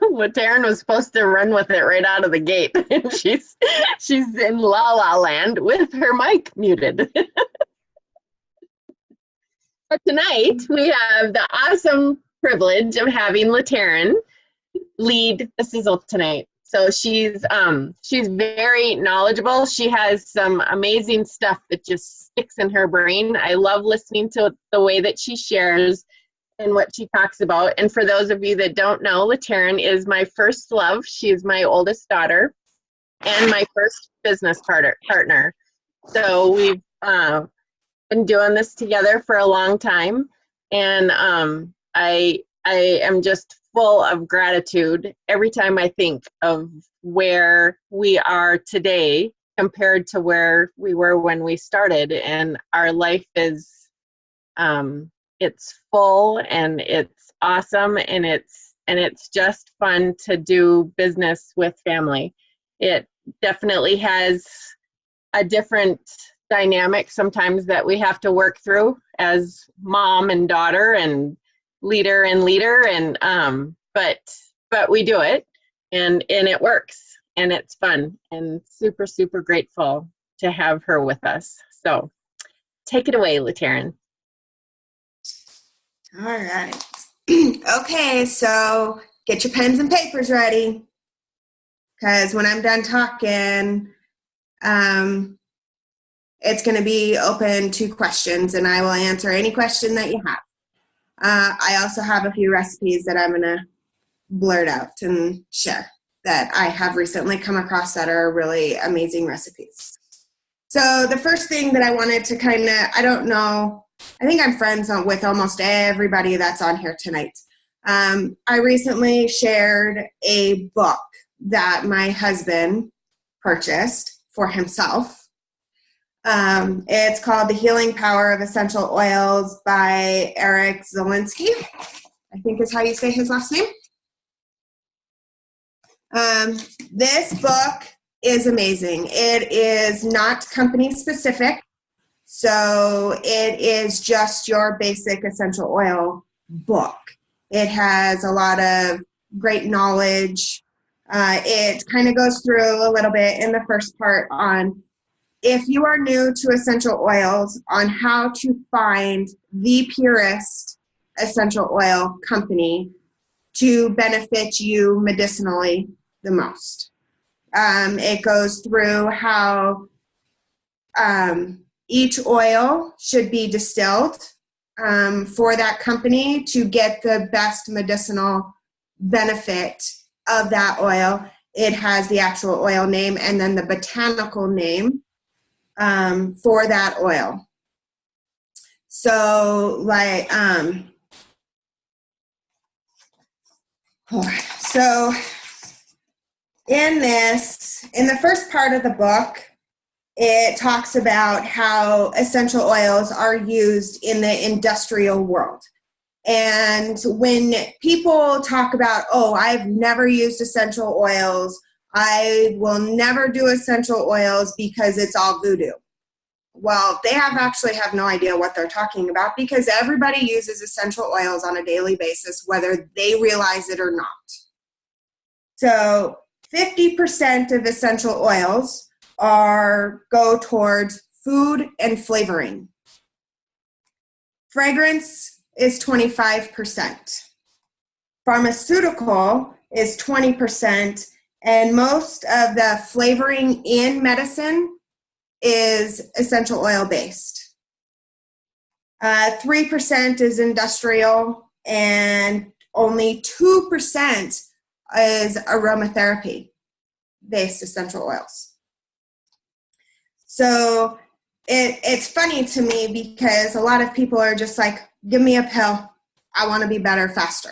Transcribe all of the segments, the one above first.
Latarran was supposed to run with it right out of the gate. And she's in La La Land with her mic muted. But tonight we have the awesome privilege of having Latarran lead the Sizzle tonight. So she's very knowledgeable. She has some amazing stuff that just sticks in her brain. I love listening to the way that she shares and what she talks about. And for those of you that don't know, Latarran is my first love. She is my oldest daughter and my first business partner. So we've been doing this together for a long time. And I am just full of gratitude every time I think of where we are today compared to where we were when we started. And our life is, it's full and it's awesome, and it's just fun to do business with family. It definitely has a different dynamic sometimes that we have to work through as mom and daughter and leader and but we do it, and it works, and it's fun, and super grateful to have her with us. So take it away, Latarran. All right. Okay, so get your pens and papers ready, because when I'm done talking, it's going to be open to questions, and I will answer any question that you have. I also have a few recipes that I'm going to blurt out and share that I have recently come across that are really amazing recipes. So the first thing that I wanted to I don't know, I think I'm friends with almost everybody that's on here tonight. I recently shared a book that my husband purchased for himself. It's called The Healing Power of Essential Oils by Eric Zielinski, I think is how you say his last name. This book is amazing. It is not company specific, so it is just your basic essential oil book. It has a lot of great knowledge. It kind of goes through a little bit in the first part on, if you are new to essential oils, on how to find the purest essential oil company to benefit you medicinally the most. It goes through how each oil should be distilled for that company to get the best medicinal benefit of that oil. It has the actual oil name and then the botanical name for that oil. So in the first part of the book, it talks about how essential oils are used in the industrial world. And when people talk about, oh, I've never used essential oils, I will never do essential oils because it's all voodoo. Well, they actually have no idea what they're talking about, because everybody uses essential oils on a daily basis, whether they realize it or not. So 50% of essential oils go towards food and flavoring. Fragrance is 25%. Pharmaceutical is 20%, and most of the flavoring in medicine is essential oil based. 3% is industrial, and only 2% is aromatherapy based essential oils. So it's funny to me, because a lot of people are just like, give me a pill, I want to be better faster.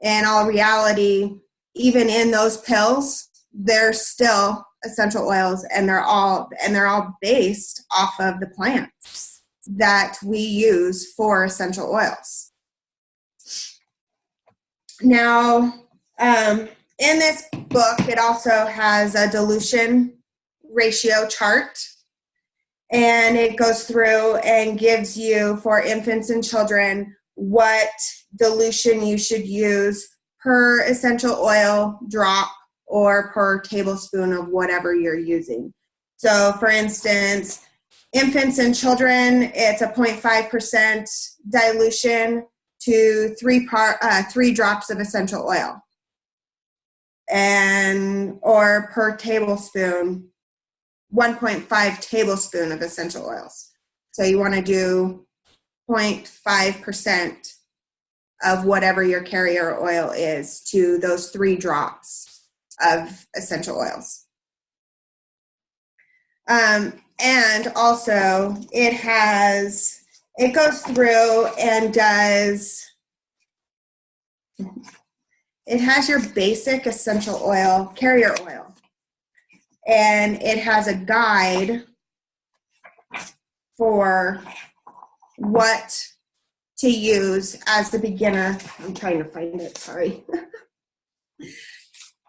In all reality, even in those pills, they're still essential oils, and they're all based off of the plants that we use for essential oils. Now, in this book, it also has a dilution ratio chart, and it goes through and gives you, for infants and children, what dilution you should use per essential oil drop or per tablespoon of whatever you're using. So for instance, infants and children, it's a 0.5% dilution to 3 drops of essential oil. And or per tablespoon, 1.5 tablespoon of essential oils. So you want to do 0.5% of whatever your carrier oil is to those 3 drops of essential oils. And also it goes through and it has your basic essential oil, carrier oil, and it has a guide for what to use as a beginner. I'm trying to find it, sorry.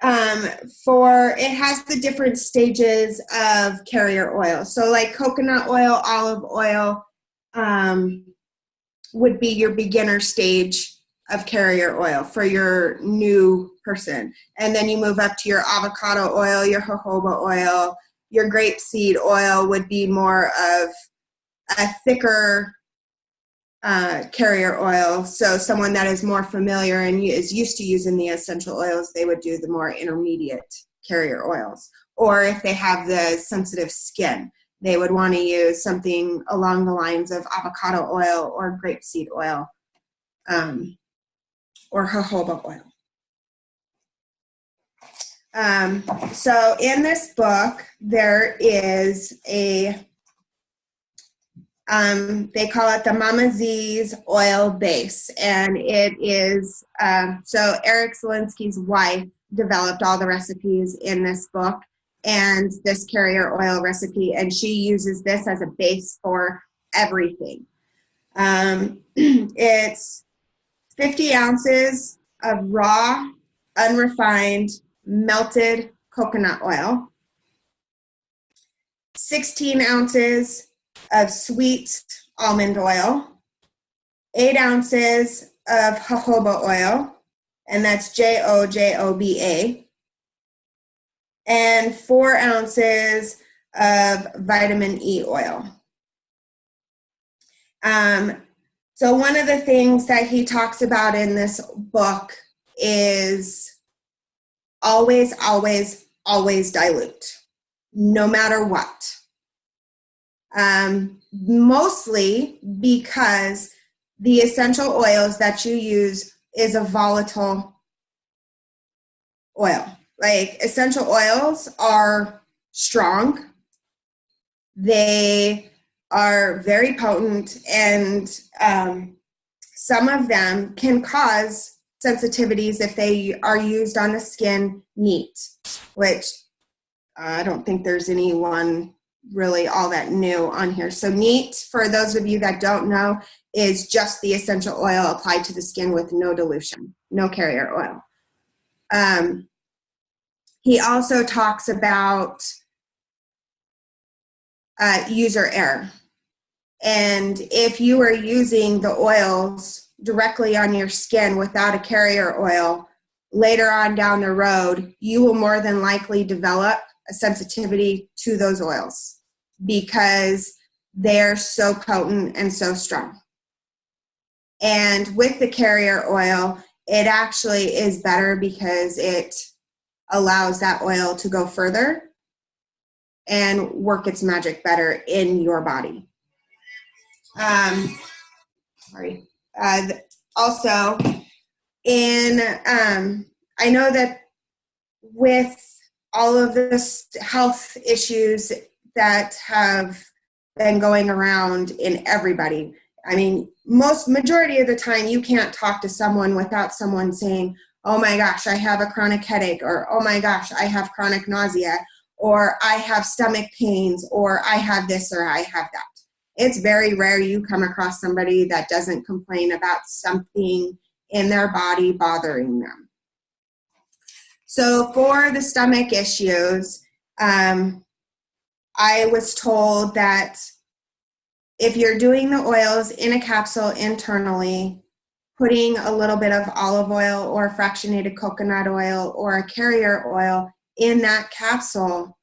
It has the different stages of carrier oil. So like coconut oil, olive oil would be your beginner stage of carrier oil for your new person. And then you move up to your avocado oil, your jojoba oil, your grapeseed oil would be more of a thicker carrier oil. So someone that is more familiar and is used to using the essential oils, they would do the more intermediate carrier oils. Or if they have the sensitive skin, they would want to use something along the lines of avocado oil or grapeseed oil or jojoba oil. So in this book, there is they call it the Mama Z's oil base, and it is, so Eric Zielinski's wife developed all the recipes in this book and this carrier oil recipe, and she uses this as a base for everything. It's 50 ounces of raw, unrefined, melted coconut oil, 16 ounces of sweet almond oil, 8 ounces of jojoba oil, and that's jojoba, and 4 ounces of vitamin E oil. So one of the things that he talks about in this book is always, always, always dilute, no matter what. Mostly because the essential oils that you use is a volatile oil. Like essential oils are strong. They are very potent, and some of them can cause sensitivities if they are used on the skin neat, which I don't think there's anyone really all that new on here. So neat, for those of you that don't know, is just the essential oil applied to the skin with no dilution, no carrier oil. He also talks about user error. And if you are using the oils directly on your skin without a carrier oil, later on down the road, you will more than likely develop a sensitivity to those oils because they're so potent and so strong. And with the carrier oil, it actually is better because it allows that oil to go further and work its magic better in your body. Also, I know that with all of this health issues that have been going around in everybody, I mean, majority of the time you can't talk to someone without someone saying, oh my gosh, I have a chronic headache, or oh my gosh, I have chronic nausea, or I have stomach pains, or I have this, or I have that. It's very rare you come across somebody that doesn't complain about something in their body bothering them. So for the stomach issues, I was told that if you're doing the oils in a capsule internally, putting a little bit of olive oil or fractionated coconut oil or a carrier oil in that capsule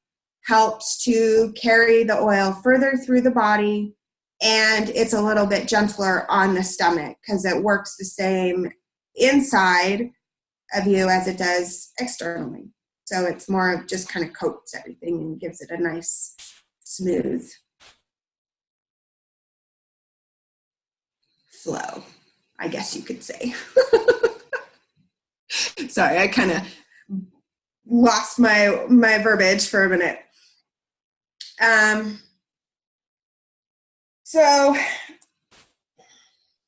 helps to carry the oil further through the body, and it's a little bit gentler on the stomach because it works the same inside of you as it does externally. So it's more of just kind of coats everything and gives it a nice smooth flow, I guess you could say. Sorry, I kind of lost my verbiage for a minute. So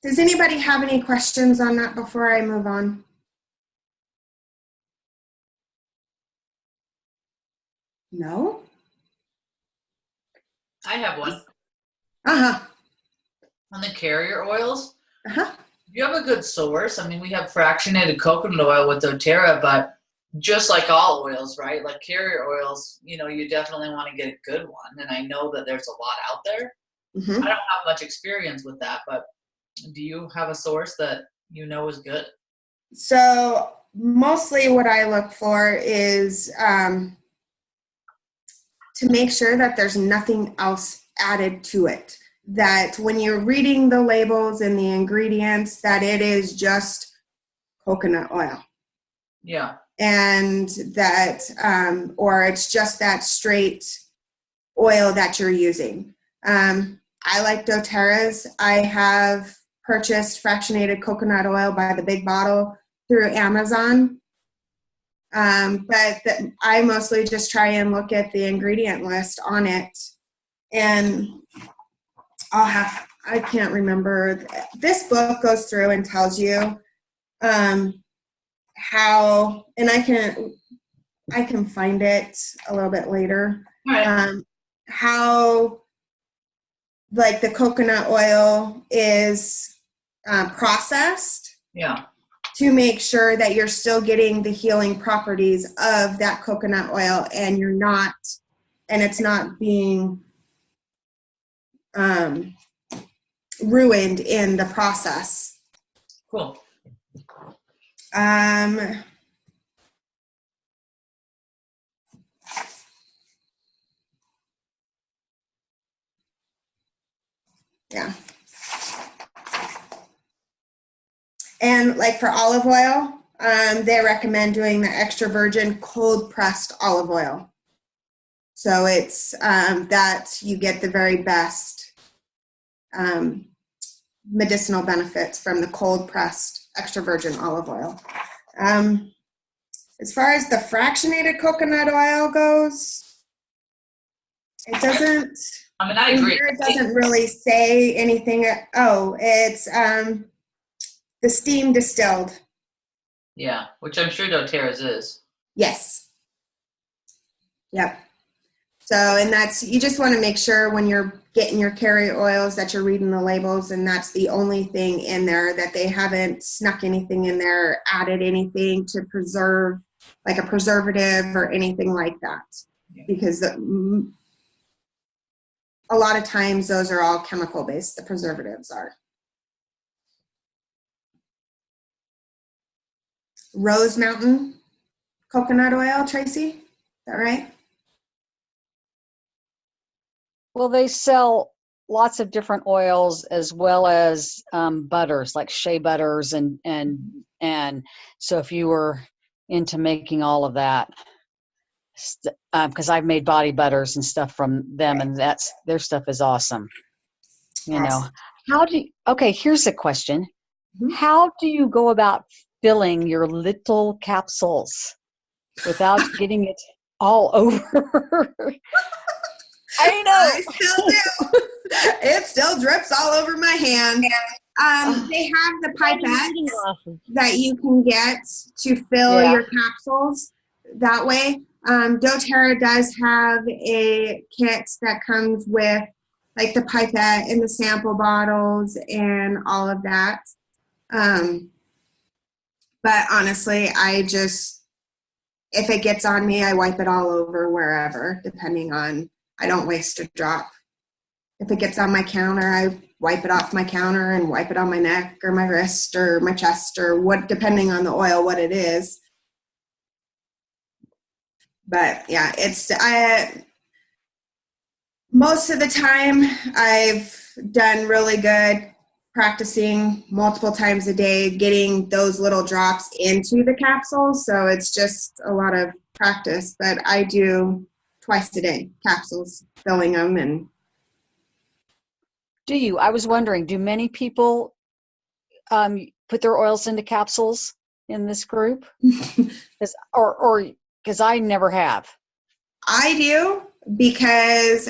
does anybody have any questions on that before I move on? No? I have one. Uh-huh. On the carrier oils, Uh-huh. you have a good source. I mean, we have fractionated coconut oil with doTERRA, but just like all oils, right? Like carrier oils, you definitely want to get a good one. And I know that there's a lot out there. Mm-hmm. I don't have much experience with that, but do you have a source that is good? So mostly what I look for is to make sure that there's nothing else added to it. That when you're reading the labels and the ingredients, that it is just coconut oil. Yeah. And that, or it's just that straight oil that you're using. I like doTERRA's. I have purchased fractionated coconut oil by the big bottle through Amazon. But I mostly just try and look at the ingredient list on it. And I can't remember. This book goes through and tells you how, and I can find it a little bit later. Right. How like the coconut oil is processed. Yeah. To make sure that you're still getting the healing properties of that coconut oil and it's not being ruined in the process. Cool. Yeah. And like for olive oil, they recommend doing the extra virgin cold pressed olive oil. So it's that you get the very best medicinal benefits from the cold pressed extra virgin olive oil. As far as the fractionated coconut oil goes, it doesn't. I mean, I agree. It doesn't really say anything. Oh, it's the steam distilled. Yeah, which I'm sure doTERRA's is. Yes. Yep. So, and you just want to make sure when you're getting your carrier oils that you're reading the labels, and that's the only thing in there, that they haven't snuck anything in there, added anything to preserve, like a preservative or anything like that. Yeah. Because a lot of times those are all chemical based, the preservatives are. Rose Mountain coconut oil, Tracy, is that right? Well, they sell lots of different oils as well as butters, like shea butters, and so if you were into making all of that, because I've made body butters and stuff from them, and their stuff is awesome. Okay, here's a question. Mm-hmm. How do you go about filling your little capsules without getting it all over? I know. I still do. It still drips all over my hand. They have the pipettes that you can get to fill your capsules that way. doTERRA does have a kit that comes with like the pipette and the sample bottles and all of that. But honestly, if it gets on me, I wipe it all over wherever, depending on, I don't waste a drop. If it gets on my counter, I wipe it off my counter and wipe it on my neck or my wrist or my chest or what, depending on the oil, what it is. But yeah, most of the time I've done really good practicing multiple times a day, getting those little drops into the capsules. So it's just a lot of practice, but I do twice a day capsules, filling them. And I was wondering, do many people put their oils into capsules in this group? Because I never have. I do, because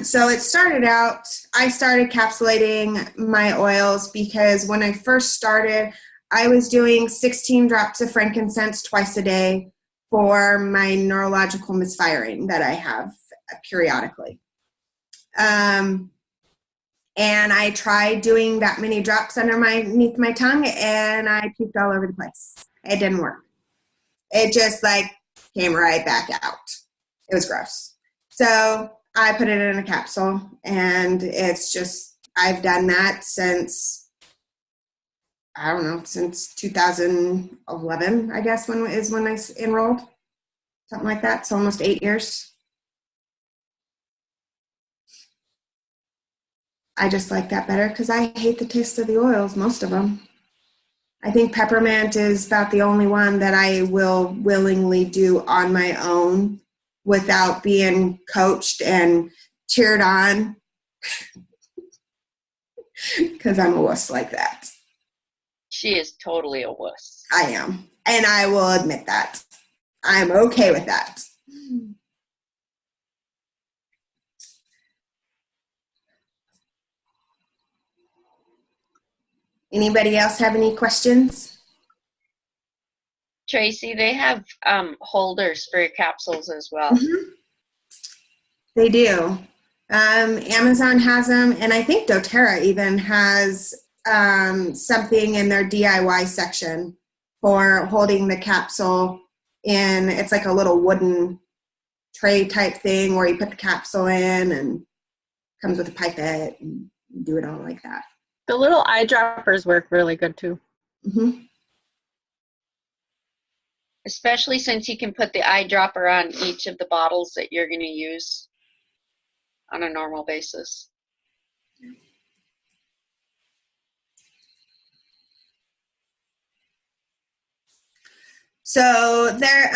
so it started out, I started capsulating my oils because when I first started, I was doing 16 drops of frankincense twice a day for my neurological misfiring that I have periodically. And I tried doing that many drops underneath my tongue, and I puked all over the place. It didn't work. It just came right back out. It was gross. So I put it in a capsule, and it's just, I've done that since 2011, I guess, when I enrolled. Something like that. So almost 8 years. I just like that better because I hate the taste of the oils, most of them. I think peppermint is about the only one that I will willingly do on my own without being coached and cheered on, because I'm a wuss like that. She is totally a wuss. I am, and I will admit that. I'm okay with that. Anybody else have any questions? Tracy, they have holders for your capsules as well. Mm-hmm. They do. Amazon has them, and I think doTERRA even has something in their DIY section for holding the capsule in. It's like a little wooden tray type thing where you put the capsule in and comes with a pipette and do it all like that. The little eyedroppers work really good too. Mm-hmm. Especially since you can put the eyedropper on each of the bottles that you're going to use on a normal basis. So there,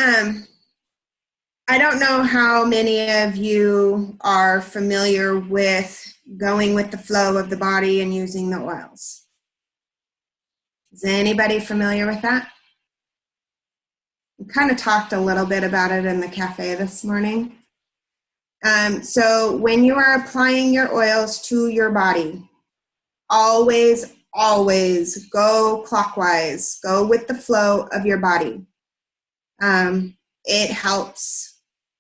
I don't know how many of you are familiar with going with the flow of the body and using the oils. Is anybody familiar with that? We kind of talked a little bit about it in the cafe this morning. So when you are applying your oils to your body, always, always go clockwise. Go with the flow of your body. It helps.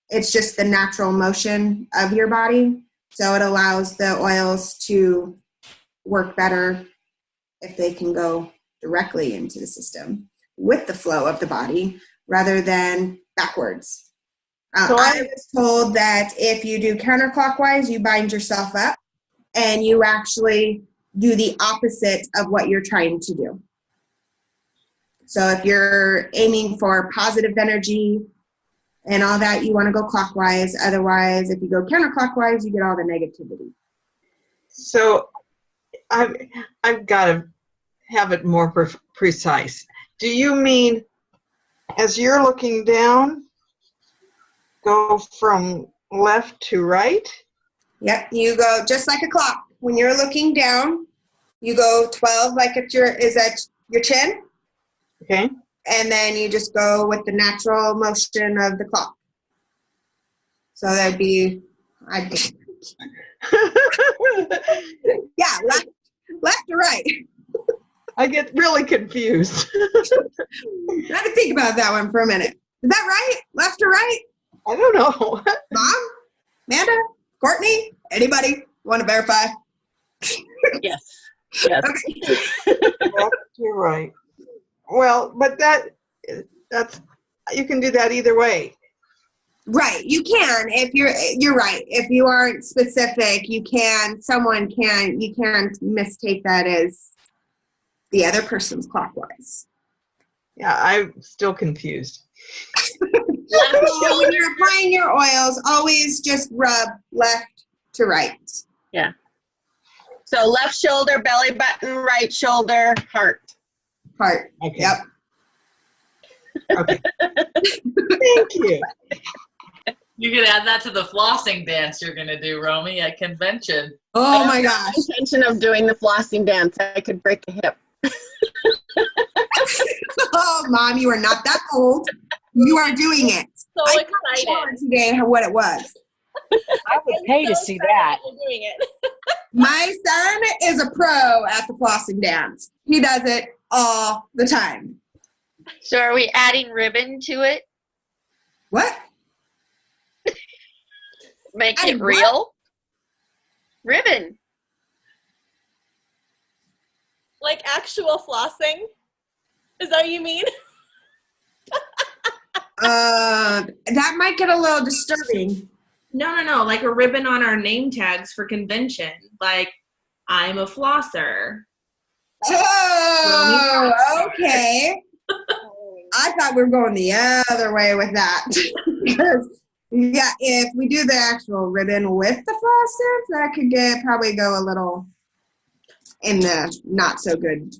It's just the natural motion of your body. So it allows the oils to work better if they can go directly into the system with the flow of the body rather than backwards. So I was told that if you do counterclockwise, you bind yourself up and you actually do the opposite of what you're trying to do. So if you're aiming for positive energy and all that, you want to go clockwise. Otherwise, if you go counterclockwise, you get all the negativity. So I've got to have it more precise. Do you mean as you're looking down, go from left to right? Yep, you go just like a clock. When you're looking down, you go 12, like is that your chin? Okay. And then you just go with the natural motion of the clock. So that'd be, yeah, left to right. I get really confused. I had to think about that one for a minute. Is that right? Left or right? I don't know. Mom? Amanda? Courtney? Anybody want to verify? Yes. Yes. Okay. Left to right. Well, but that's you can do that either way. Right, you can. If you're right. If you aren't specific, you can mistake that as the other person's clockwise. Yeah, I'm still confused. Left When shoulder. you're applying your oils, always just rub left to right. Yeah. So left shoulder, belly button, right shoulder, heart. Heart. Okay. Yep. Okay. Thank you. You could add that to the flossing dance you're gonna do, Romy, at convention. Oh I my have no gosh. intention of doing the flossing dance. I could break a hip. Oh, Mom, you are not that old. You are doing it. So I excited. told her today what it was. I would pay to see that. You're doing it. My son is a pro at the flossing dance. He does it all the time. So are we adding ribbon to it? What? Make Adding it what? real? Ribbon. Like actual flossing? Is that what you mean? That might get a little disturbing. No. Like a ribbon on our name tags for convention. Like, I'm a flosser. Oh, okay. I thought we were going the other way with that. Because, yeah, if we do the actual ribbon with the flosses, that could probably go a little in the not so good.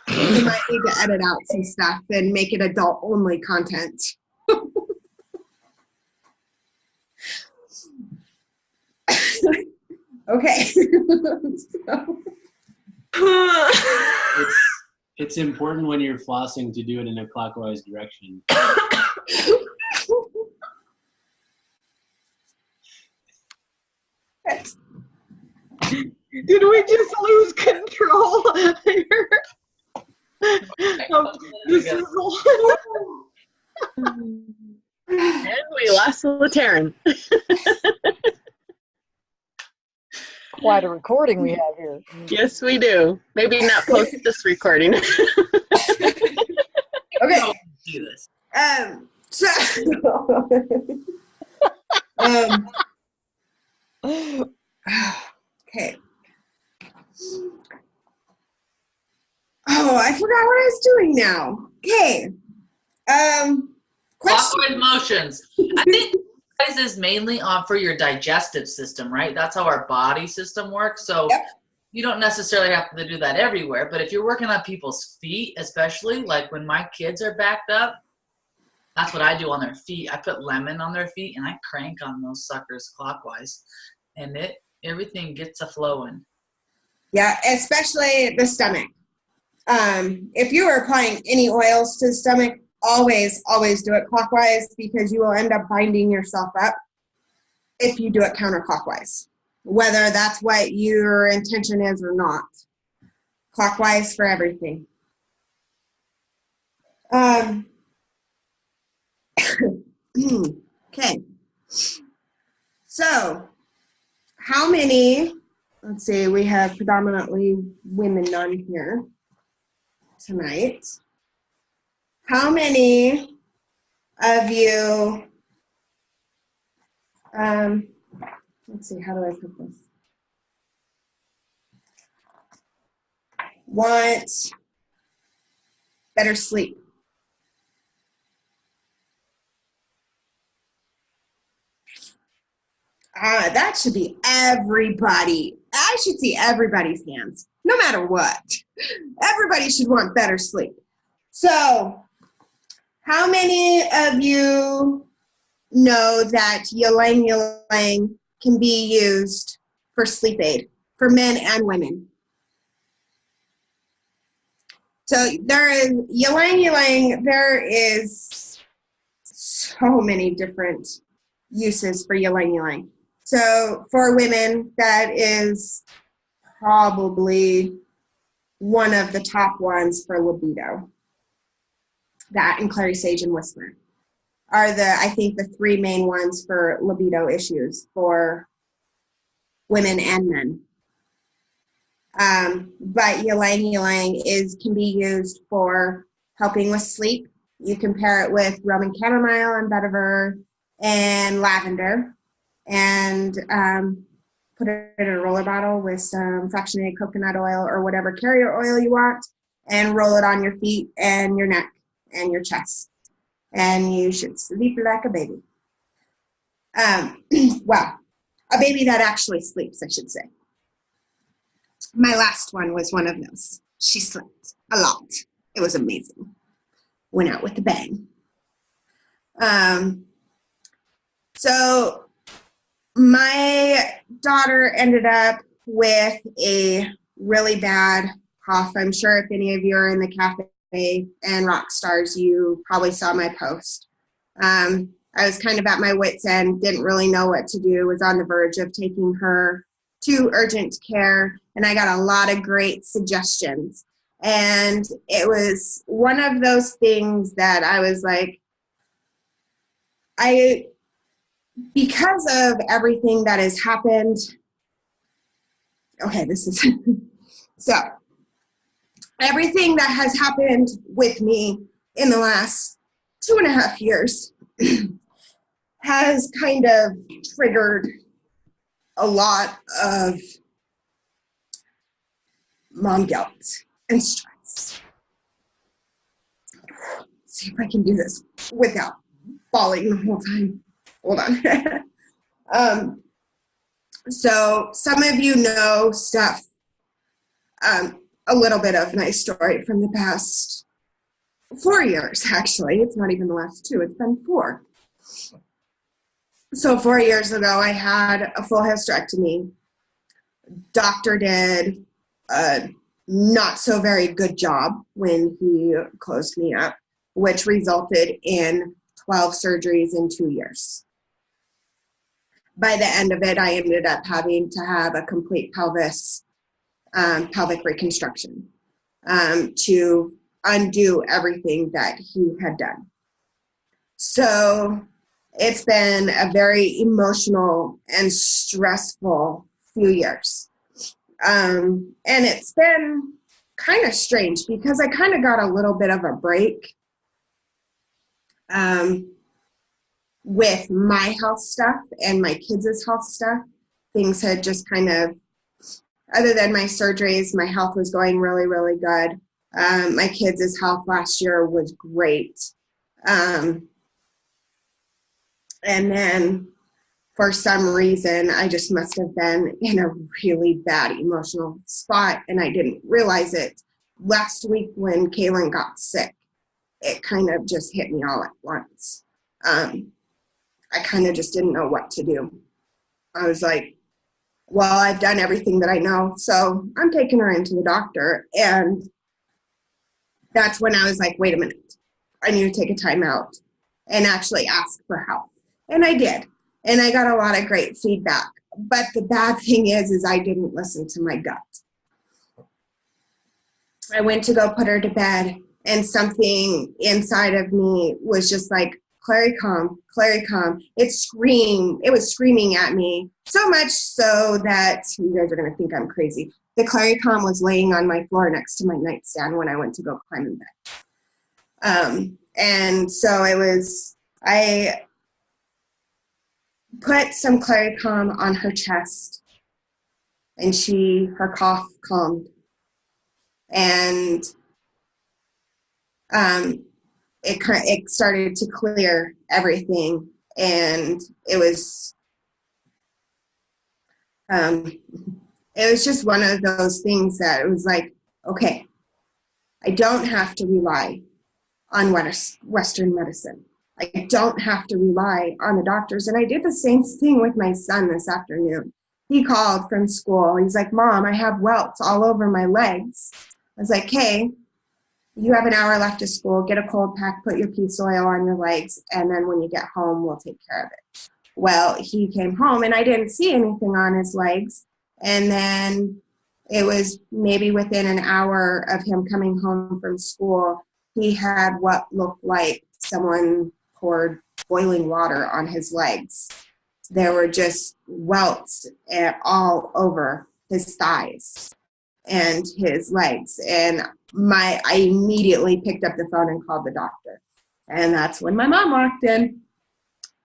We might need to edit out some stuff and make it adult only content. Okay. It's important when you're flossing to do it in a clockwise direction. Did we just lose control here? This is And we lost Latarran. Quite a recording we have here. Yes, we do. Maybe not post this recording. Okay. Do this. So, okay. Oh, I forgot what I was doing now. Okay. Question. Clockwise motions. I think this is mainly on for your digestive system, right? That's how our body system works. So Yep. you don't necessarily have to do that everywhere, but if you're working on people's feet, especially like when my kids are backed up, that's what I do on their feet. I put lemon on their feet and I crank on those suckers clockwise, and everything gets a flowing. Yeah, especially the stomach. If you are applying any oils to the stomach, always do it clockwise because you will end up binding yourself up if you do it counterclockwise, whether that's what your intention is or not. Clockwise for everything. Okay. So, how many, let's see, we have predominantly women on here tonight. How many of you, let's see, how do I put this? Want better sleep? That should be everybody. I should see everybody's hands, no matter what. Everybody should want better sleep. So, how many of you know that ylang ylang can be used for sleep aid for men and women? So there is ylang ylang. There is so many different uses for ylang ylang. So for women, that is probably one of the top ones for libido. That and clary sage and whisper are I think the three main ones for libido issues for women and men. But ylang ylang can be used for helping with sleep You can pair it with Roman chamomile and vetiver and lavender, and put it in a roller bottle with some fractionated coconut oil or whatever carrier oil you want, and roll it on your feet and your neck and your chest. And you should sleep like a baby. Well, a baby that actually sleeps, I should say. My last one was one of those. She slept a lot. It was amazing. Went out with a bang. So my daughter ended up with a really bad cough. I'm sure if any of you are in the cafe and rock stars, you probably saw my post. I was kind of at my wit's end, didn't really know what to do, was on the verge of taking her to urgent care, and I got a lot of great suggestions. And it was one of those things that I was like, because of everything that has happened, okay, this is, so everything that has happened with me in the last 2.5 years has kind of triggered a lot of mom guilt and stress. Let's see if I can do this without bawling the whole time. Hold on. So some of you know stuff, a little bit of my story from the past 4 years, actually. It's not even the last 2, it's been 4. So 4 years ago, I had a full hysterectomy. Doctor did a not so very good job when he closed me up, which resulted in 12 surgeries in 2 years. By the end of it, I ended up having to have a complete pelvic reconstruction to undo everything that he had done. So it's been a very emotional and stressful few years. And it's been kind of strange because I kind of got a little bit of a break with my health stuff and my kids' health stuff. Things had just kind of, other than my surgeries, my health was going really, really good. My kids' health last year was great. And then for some reason, I just must have been in a really bad emotional spot, and I didn't realize it. Last week when Kaylin got sick, it kind of just hit me all at once. I kind of just didn't know what to do. I was like, well, I've done everything that I know, so I'm taking her into the doctor. And that's when I was like, wait a minute, I need to take a time out and actually ask for help. And I did. And I got a lot of great feedback. But the bad thing is I didn't listen to my gut. I went to go put her to bed, and something inside of me was just like, Clary, calm, Clary, calm. It was screaming at me, so much so that you guys are going to think I'm crazy. The Clary calm was laying on my floor next to my nightstand when I went to go climb in bed. And so I put some Clary calm on her chest, and her cough calmed. And it started to clear everything, and it was just one of those things that it was like, okay, I don't have to rely on Western medicine. I don't have to rely on the doctors. And I did the same thing with my son this afternoon. He called from school. He's like, Mom, I have welts all over my legs. I was like, hey, you have an hour left of school. Get a cold pack, put your pea oil on your legs, and then when you get home, we'll take care of it. Well, he came home, and I didn't see anything on his legs. And then it was maybe within an hour of him coming home from school, he had what looked like someone poured boiling water on his legs. There were just welts all over his thighs and his legs. And I immediately picked up the phone and called the doctor. And that's when my mom walked in.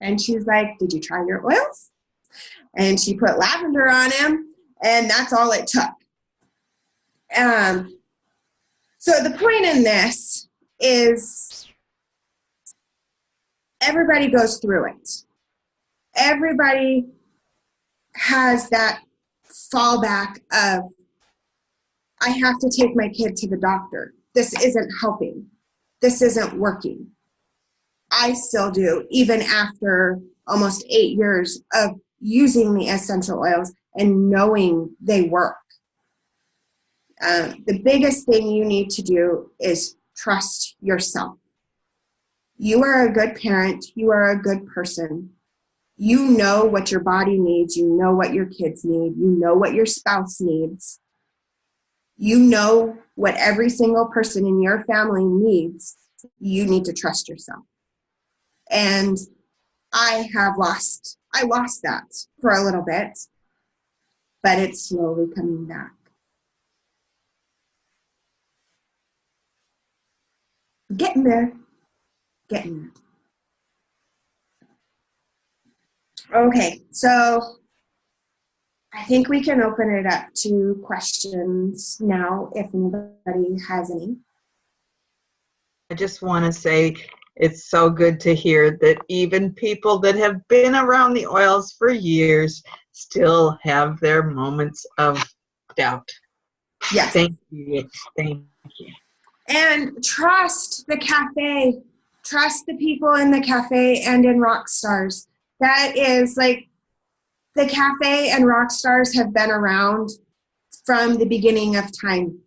And she's like, did you try your oils? And she put lavender on him, and that's all it took. So the point in this is everybody goes through it. Everybody has that fallback of, I have to take my kid to the doctor. This isn't helping. This isn't working. I still do, even after almost 8 years of using the essential oils and knowing they work. The biggest thing you need to do is trust yourself. You are a good parent. You are a good person. You know what your body needs. You know what your kids need. You know what your spouse needs. You know what every single person in your family needs. You need to trust yourself. And I lost that for a little bit, but it's slowly coming back. Getting there. Okay, so I think we can open it up to questions now if anybody has any. I just want to say it's so good to hear that even people that have been around the oils for years still have their moments of doubt. Yes. Thank you. Thank you. And trust the cafe. Trust the people in the cafe and in Rockstars. That is like, the cafe and Rockstars have been around from the beginning of time.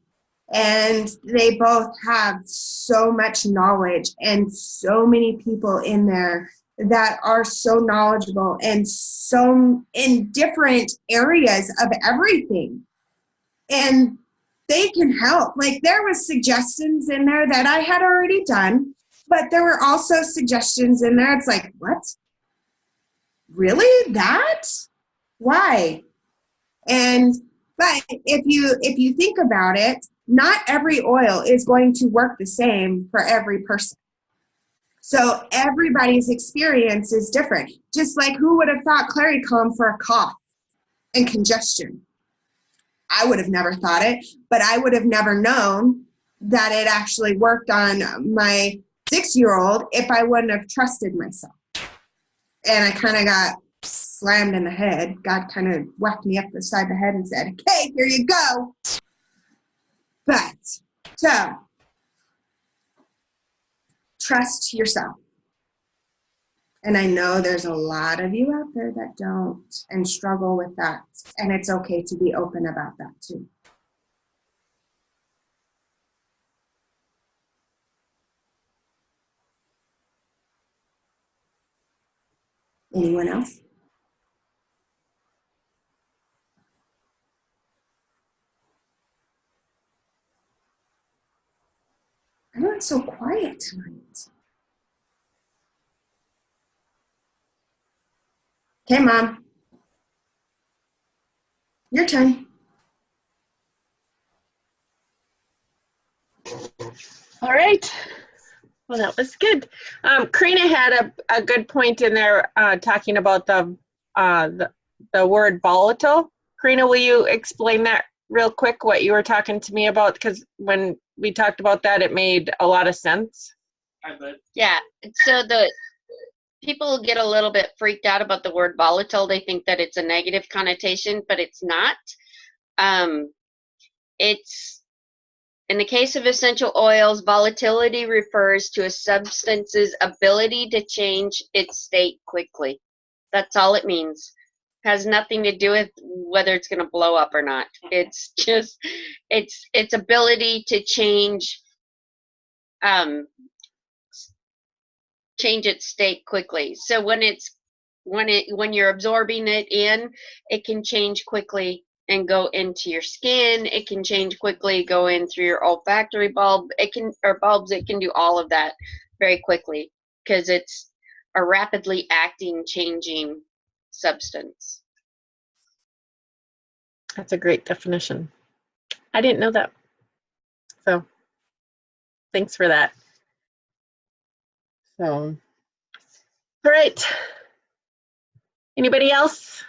And they both have so much knowledge and so many people in there that are so knowledgeable and so in different areas of everything. And they can help. Like, there was suggestions in there that I had already done, but there were also suggestions in there. It's like, what? Really? That? Why? But if you think about it, not every oil is going to work the same for every person. So everybody's experience is different. Just like, who would have thought Clary Calm for a cough and congestion? I would have never thought it, but I would have never known that it actually worked on my 6-year-old if I wouldn't have trusted myself. And I kind of got slammed in the head. God kind of whacked me up the side of the head and said, okay, here you go. But, so, trust yourself. And I know there's a lot of you out there that don't and struggle with that. And it's okay to be open about that too. Anyone else? I know it's so quiet tonight. Okay, Mom. Your turn. All right. Well, that was good. Karina had a good point in there talking about the word volatile. Karina, will you explain that real quick, what you were talking to me about? Because when we talked about that, it made a lot of sense. Yeah, so the people get a little bit freaked out about the word volatile. They think that it's a negative connotation, but it's not. It's, in the case of essential oils, volatility refers to a substance's ability to change its state quickly. That's all it means. Has nothing to do with whether it's going to blow up or not. It's just its ability to change its state quickly. So when you're absorbing it in, it can change quickly and go into your skin. It can change quickly, go in through your olfactory bulb. It can do all of that very quickly because it's a rapidly acting, changing substance. That's a great definition. I didn't know that. So thanks for that. So, all right. Anybody else?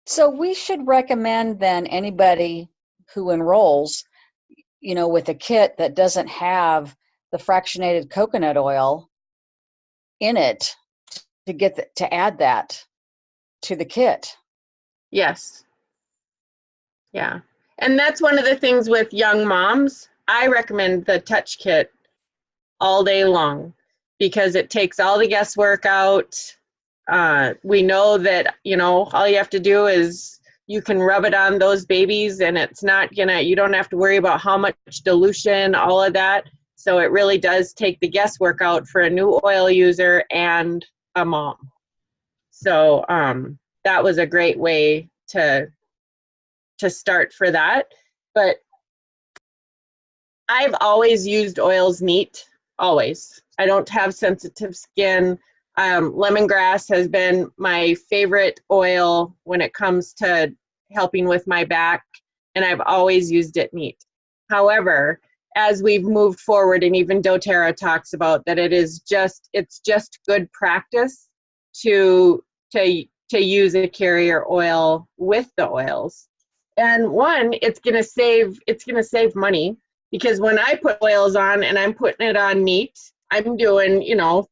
So we should recommend then anybody who enrolls, with a kit that doesn't have the fractionated coconut oil in it to add that to the kit. Yes. Yeah. And that's one of the things with young moms. I recommend the touch kit all day long because it takes all the guesswork out. We know that, all you have to do is you can rub it on those babies and it's not you don't have to worry about how much dilution, all of that. So it really does take the guesswork out for a new oil user and a mom. So that was a great way to start for that. But I've always used oils neat, always. I don't have sensitive skin. Lemongrass has been my favorite oil when it comes to helping with my back, and I've always used it neat. However, as we've moved forward, and even doTERRA talks about that, it's just good practice to use a carrier oil with the oils. And one, it's gonna save money, because when I put oils on and I'm putting it on neat, I'm doing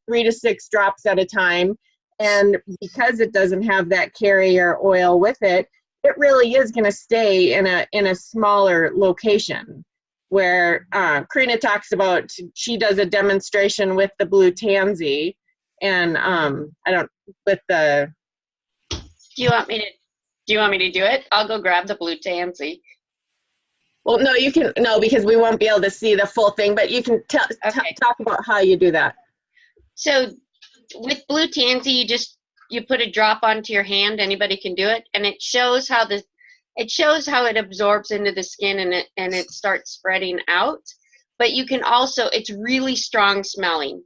3 to 6 drops at a time, and because it doesn't have that carrier oil with it, it really is going to stay in a smaller location. Where Karina talks about, she does a demonstration with the blue tansy, and with the. Do you want me to do it? I'll go grab the blue tansy. Well, no, because we won't be able to see the full thing, but you can talk about how you do that. So with blue tansy, you put a drop onto your hand. Anybody can do it, and it shows how it absorbs into the skin and it starts spreading out. But you can also, it's really strong smelling,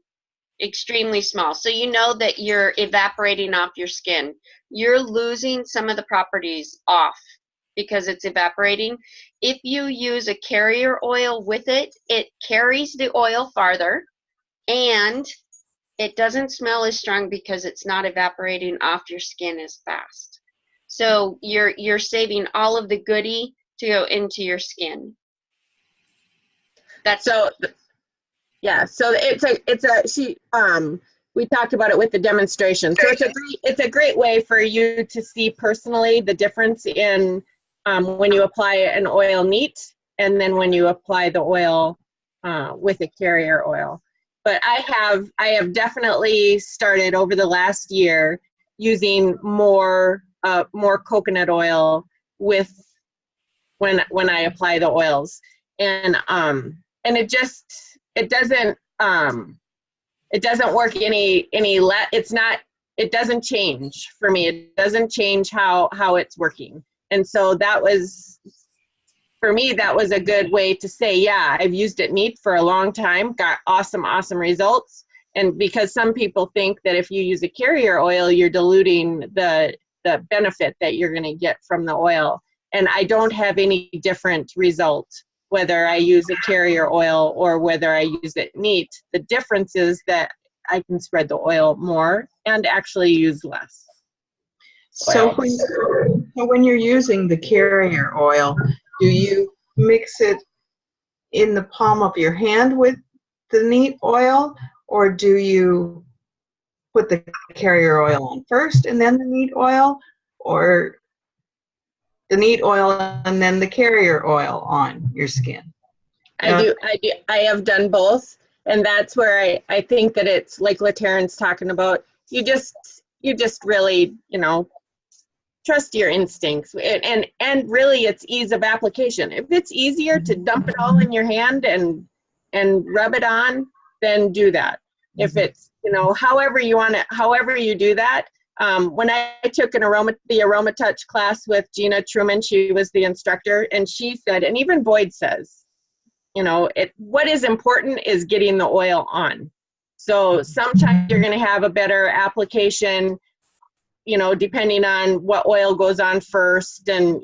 extremely small. So you know that you're evaporating off your skin. You're losing some of the properties off because it's evaporating. If you use a carrier oil with it, it carries the oil farther, and it doesn't smell as strong because it's not evaporating off your skin as fast. So you're saving all of the goodie to go into your skin. We talked about it with the demonstration. So it's a great way for you to see personally the difference in when you apply an oil neat and then when you apply the oil with a carrier oil. But I have definitely started over the last year using more coconut oil with when I apply the oils, and it doesn't work it doesn't change for me. It doesn't change how it's working. And so for me, that was a good way to say, yeah, I've used it neat for a long time, got awesome results. And because some people think that if you use a carrier oil, you're diluting the benefit that you're going to get from the oil. And I don't have any different result whether I use a carrier oil or whether I use it neat. The difference is that I can spread the oil more and actually use less. So when you're using the carrier oil, do you mix it in the palm of your hand with the neat oil, or do you put the carrier oil on first and then the neat oil, or the neat oil and then the carrier oil on your skin? I have done both, and that's where I think that it's like Latarran's talking about. You just really, trust your instincts, and really it's ease of application. If it's easier to dump it all in your hand and rub it on, then do that. If it's however you do that. When I took the Aroma Touch class with Gina Truman, she was the instructor, and she said, and even Boyd says, what is important is getting the oil on. So sometimes you're going to have a better application, depending on what oil goes on first and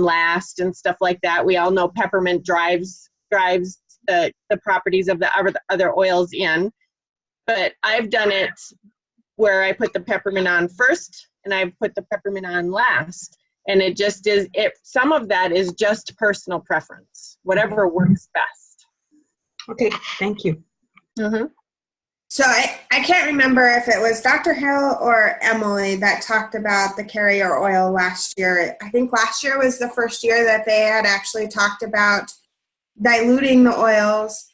last and stuff like that. We all know peppermint drives the properties of the other oils in. but I've done it where I put the peppermint on first and I put the peppermint on last. And it just is, some of that is just personal preference, whatever works best. Okay, thank you. Mm-hmm. So I can't remember if it was Dr. Hill or Emily that talked about the carrier oil last year. I think last year was the first year that they had actually talked about diluting the oils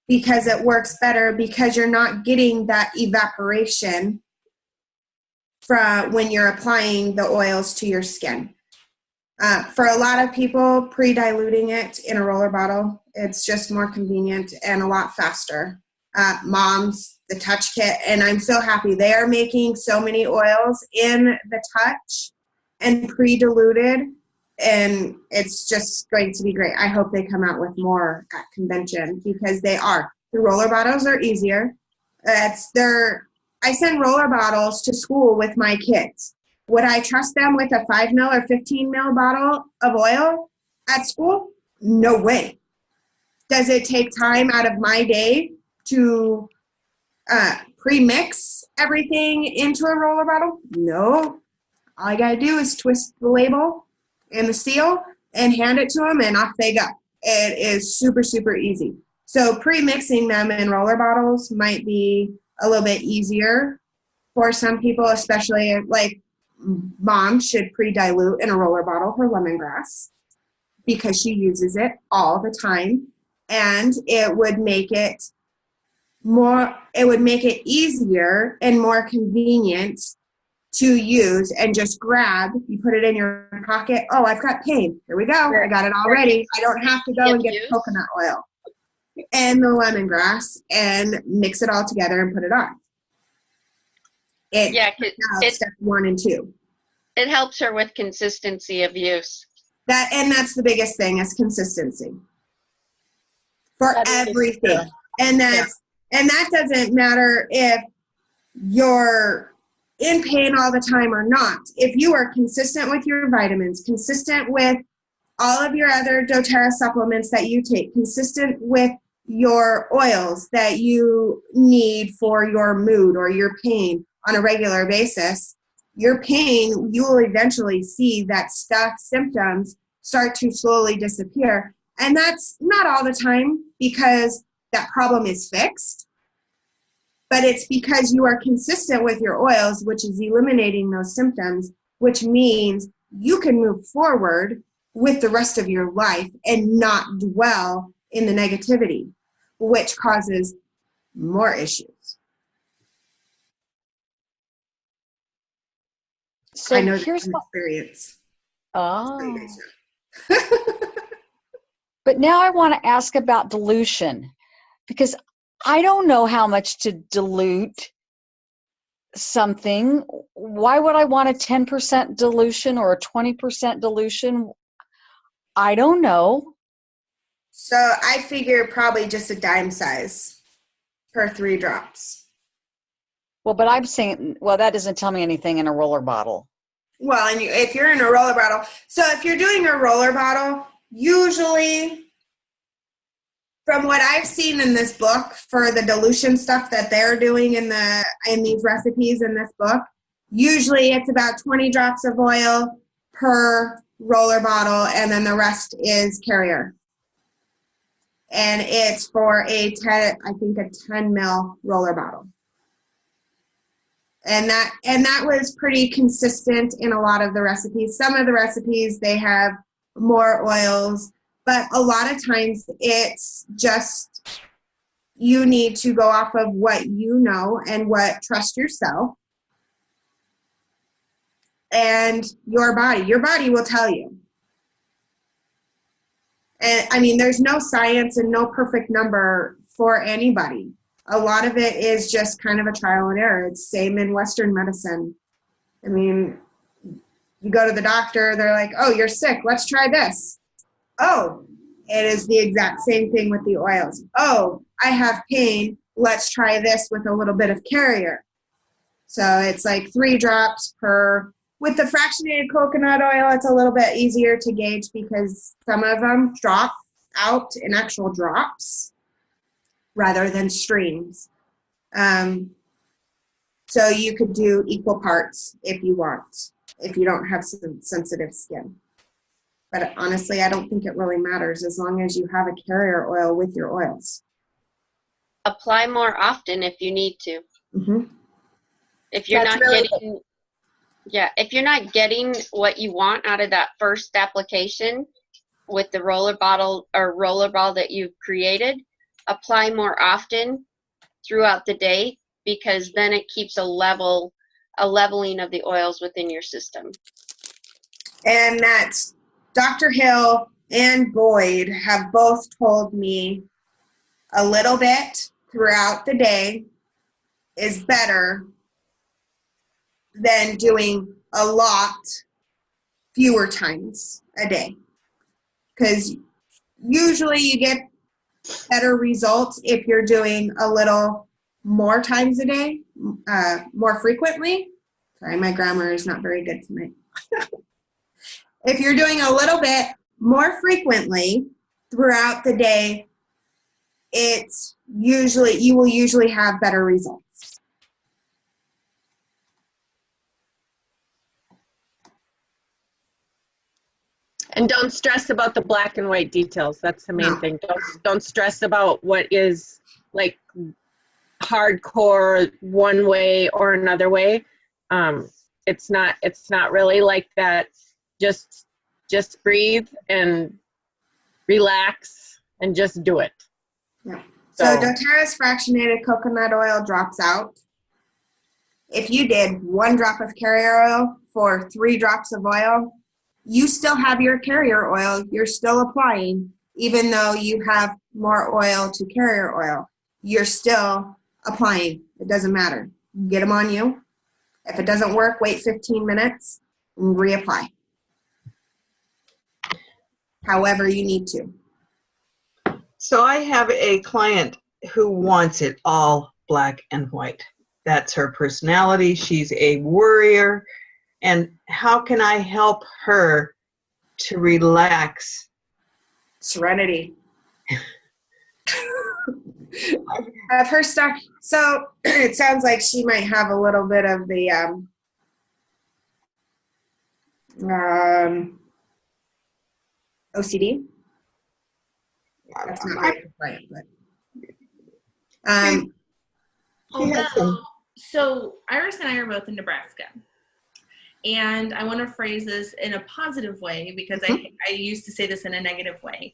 because it works better because you're not getting that evaporation from when you're applying the oils to your skin. For a lot of people, pre-diluting it in a roller bottle, it's just more convenient and a lot faster. Moms, the Touch Kit, and I'm so happy they are making so many oils in the Touch and pre-diluted, and it's just going to be great. I hope they come out with more at convention because they are. The roller bottles are easier. I send roller bottles to school with my kids. Would I trust them with a 5 ml or 15 ml bottle of oil at school? No way. Does it take time out of my day to pre-mix everything into a roller bottle? No. All I gotta do is twist the label and the seal and hand it to them and off they go. It is super, super easy. So pre-mixing them in roller bottles might be a little bit easier for some people, especially like mom should pre-dilute in a roller bottle her lemongrass because she uses it all the time, and it would make it easier and more convenient to use and just grab. You put it in your pocket. Oh, I've got pain. Here we go. I got it all ready. I don't have to go and get the coconut oil and the lemongrass and mix it all together and put it on. Step 1 and 2. It helps her with consistency of use. That's the biggest thing is consistency for everything. And that doesn't matter if you're in pain all the time or not. If you are consistent with your vitamins, consistent with all of your other doTERRA supplements that you take, consistent with your oils that you need for your mood or your pain on a regular basis, your pain, you will eventually see that symptoms start to slowly disappear. And that's not all the time because that problem is fixed, but it's because you are consistent with your oils, which is eliminating those symptoms, which means you can move forward with the rest of your life and not dwell in the negativity, which causes more issues. So I know here's that experience. Oh. But now I want to ask about dilution, because I don't know how much to dilute something. Why would I want a 10% dilution or a 20% dilution? I don't know. So I figure probably just a dime size per 3 drops. Well, but I'm saying, that doesn't tell me anything in a roller bottle. Well, and if you're in a roller bottle, so if you're doing a roller bottle, usually from what I've seen in this book for the dilution stuff that they're doing in these recipes in this book, usually it's about 20 drops of oil per roller bottle, and then the rest is carrier. And it's for a 10 ml roller bottle. And that was pretty consistent in a lot of the recipes. Some of the recipes, they have more oils, but a lot of times it's just you need to go off of what you know and what trust yourself and your body. Your body will tell you. And I mean, there's no science and no perfect number for anybody. A lot of it is just kind of a trial and error. It's same in Western medicine. I mean, you go to the doctor, they're like, oh, you're sick, let's try this. Oh, it is the exact same thing with the oils. Oh, I have pain, let's try this with a little bit of carrier. So it's like 3 drops per. With the fractionated coconut oil, it's a little bit easier to gauge because some of them drop out in actual drops rather than streams. So you could do equal parts if you want, if you don't have some sensitive skin. But honestly, I don't think it really matters as long as you have a carrier oil with your oils. Apply more often if you need to. Mm-hmm. If you're That's not really getting, yeah, if you're not getting what you want out of that first application with the roller bottle or roller ball that you've created, apply more often throughout the day, because then it keeps a leveling of the oils within your system. And that's Dr. Hill and Boyd have both told me a little bit throughout the day is better than doing a lot fewer times a day. Because usually you get better results if you're doing a little more times a day, more frequently. Sorry, my grammar is not very good tonight. If you're doing a little bit more frequently throughout the day, you will usually have better results. And don't stress about the black and white details. That's the main thing. Don't stress about what is like hardcore one way or another way. It's not really like that. Just breathe and relax and just do it. Yeah. So doTERRA's fractionated coconut oil drops out. If you did 1 drop of carrier oil for 3 drops of oil, you still have your carrier oil. You're still applying, even though you have more oil to carrier oil. You're still applying. It doesn't matter. Get them on you. If it doesn't work, wait 15 minutes and reapply. However you need to. So I have a client who wants it all black and white. That's her personality. She's a worrier. And how can I help her to relax? Serenity. Have her start. So it sounds like she might have a little bit of the OCD. That's not right, but so Iris and I are both in Nebraska. And I want to phrase this in a positive way because I used to say this in a negative way.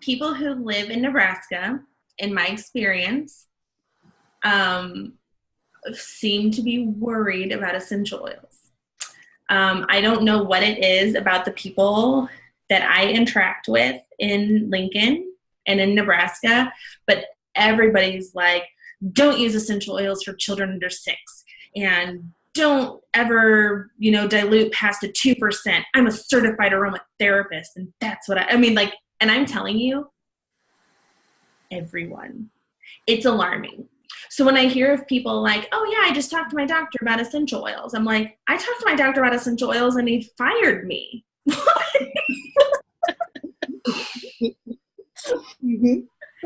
People who live in Nebraska, in my experience, seem to be worried about essential oils. I don't know what it is about the people that I interact with in Lincoln and in Nebraska, but everybody's like, don't use essential oils for children under 6, and don't ever, dilute past a 2%. I'm a certified aromatherapist, and that's what I mean, like, and I'm telling you, everyone, it's alarming. So when I hear of people like, oh yeah, I just talked to my doctor about essential oils, I'm like, I talked to my doctor about essential oils and he fired me.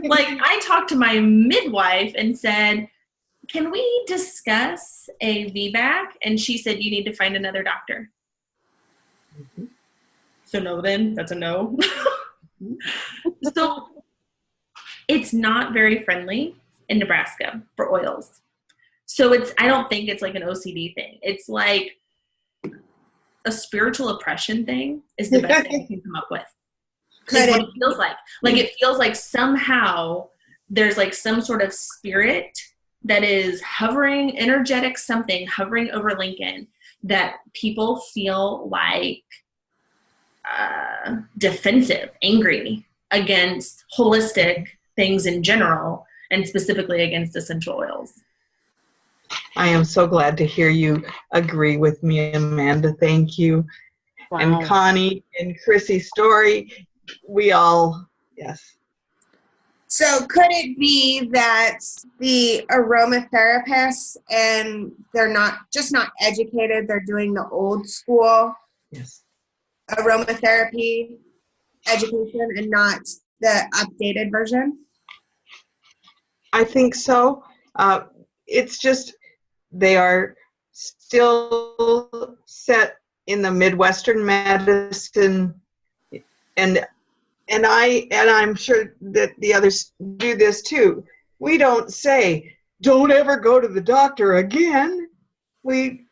Like, I talked to my midwife and said, can we discuss a VBAC? And she said, you need to find another doctor. So no, then that's a no. So it's not very friendly in Nebraska for oils. So I don't think it's like an OCD thing. It's like a spiritual oppression thing is the best thing I can come up with. Is what it feels like. Like, it feels like somehow there's like some sort of spirit that is hovering, energetic something hovering over Lincoln, that people feel like defensive, angry against holistic things in general, and specifically against essential oils. I am so glad to hear you agree with me, Amanda. Thank you. Wow. And Connie and Chrissy's story, we all, yes. So could it be that the aromatherapists, and they're not educated, they're doing the old school aromatherapy education and not the updated version? I think so. it's just, they are still set in the Midwestern medicine, and I'm sure that the others do this too. We don't say, don't ever go to the doctor again. We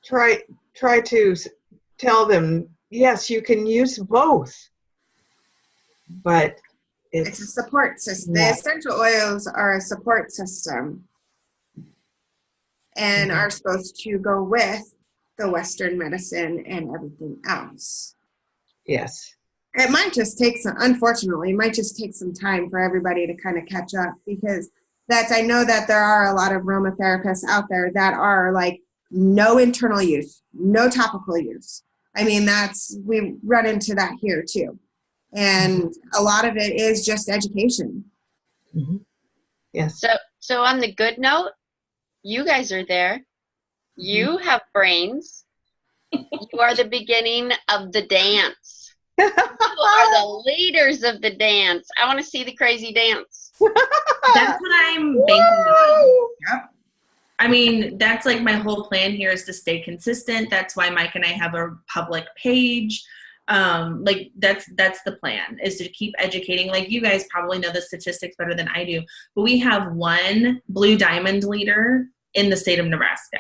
try to tell them, yes, you can use both, but It's a support system. Yeah. The essential oils are a support system and are supposed to go with the Western medicine and everything else. Yes. It might just take unfortunately, it might just take some time for everybody to kind of catch up, because I know that there are a lot of aromatherapists out there that are like no internal use, no topical use. I mean, we run into that here too. And a lot of it is just education. Mm-hmm. Yes. So on the good note, you guys are there. You have brains. You are the beginning of the dance. You are the leaders of the dance. I want to see the crazy dance. That's what I'm banking on. Yep. I mean, that's like my whole plan here is to stay consistent. That's why Mike and I have a public page. Like that's the plan, is to keep educating. Like, you guys probably know the statistics better than I do, but we have one Blue Diamond leader in the state of Nebraska.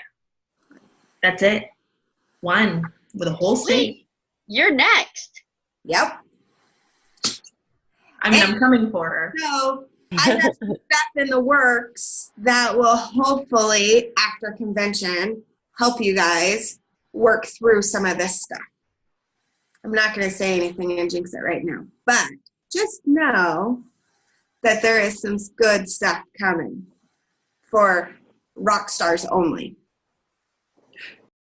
That's it. One with a whole state. You're next. Yep. I mean, I'm coming for her. So I have some stuff in the works that will hopefully, after convention, help you guys work through some of this stuff. I'm not going to say anything and jinx it right now, but just know that there is some good stuff coming for rock stars only.